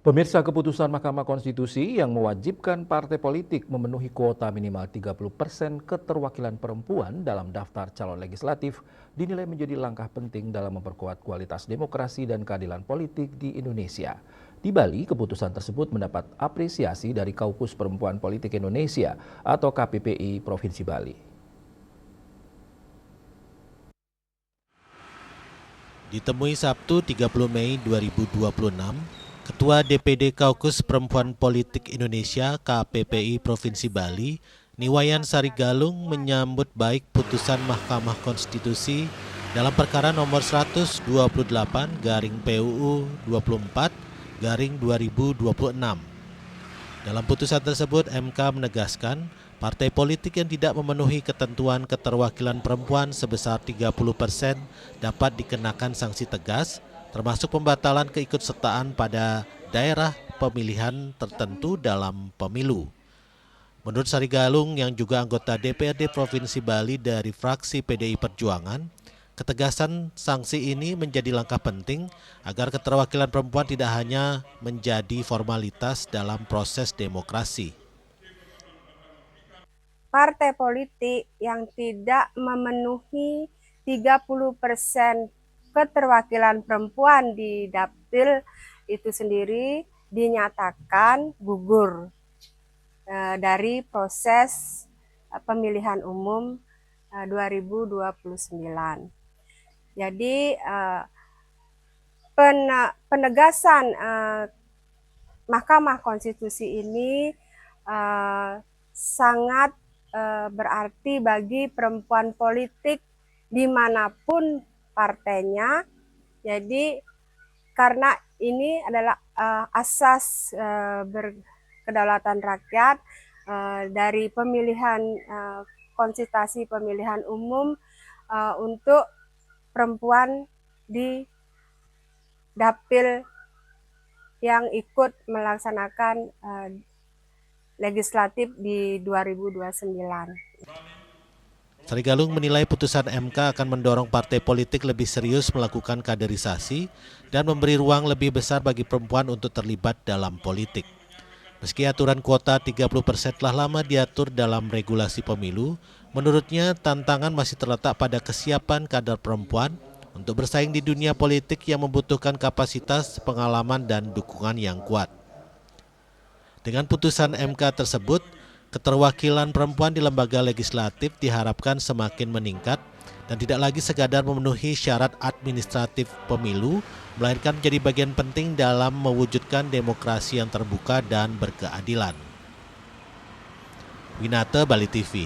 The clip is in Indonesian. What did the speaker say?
Pemirsa, keputusan Mahkamah Konstitusi yang mewajibkan partai politik memenuhi kuota minimal 30% keterwakilan perempuan dalam daftar calon legislatif dinilai menjadi langkah penting dalam memperkuat kualitas demokrasi dan keadilan politik di Indonesia. Di Bali, keputusan tersebut mendapat apresiasi dari Kaukus Perempuan Politik Indonesia atau KPPI Provinsi Bali. Ditemui Sabtu 30 Mei 2026, Ketua DPD Kaukus Perempuan Politik Indonesia KPPI Provinsi Bali, Niwayan Sarigalung menyambut baik putusan Mahkamah Konstitusi dalam perkara nomor 128/PUU 24/2026. Dalam putusan tersebut, MK menegaskan partai politik yang tidak memenuhi ketentuan keterwakilan perempuan sebesar 30% dapat dikenakan sanksi tegas, termasuk pembatalan keikutsertaan pada daerah pemilihan tertentu dalam pemilu. Menurut Sarigalung yang juga anggota DPRD Provinsi Bali dari fraksi PDI Perjuangan, ketegasan sanksi ini menjadi langkah penting agar keterwakilan perempuan tidak hanya menjadi formalitas dalam proses demokrasi. Partai politik yang tidak memenuhi 30% keterwakilan perempuan di Dapil itu sendiri dinyatakan gugur dari proses pemilihan umum 2029. Jadi penegasan Mahkamah Konstitusi ini sangat berarti bagi perempuan politik dimanapun partainya. Jadi karena ini adalah asas kedaulatan rakyat dari pemilihan konsultasi pemilihan umum untuk perempuan di dapil yang ikut melaksanakan legislatif di 2029. Sarigalung menilai putusan MK akan mendorong partai politik lebih serius melakukan kaderisasi dan memberi ruang lebih besar bagi perempuan untuk terlibat dalam politik. Meski aturan kuota 30% telah lama diatur dalam regulasi pemilu, menurutnya tantangan masih terletak pada kesiapan kader perempuan untuk bersaing di dunia politik yang membutuhkan kapasitas, pengalaman, dan dukungan yang kuat. Dengan putusan MK tersebut, keterwakilan perempuan di lembaga legislatif diharapkan semakin meningkat dan tidak lagi sekadar memenuhi syarat administratif pemilu, melainkan menjadi bagian penting dalam mewujudkan demokrasi yang terbuka dan berkeadilan. Winata, Bali TV.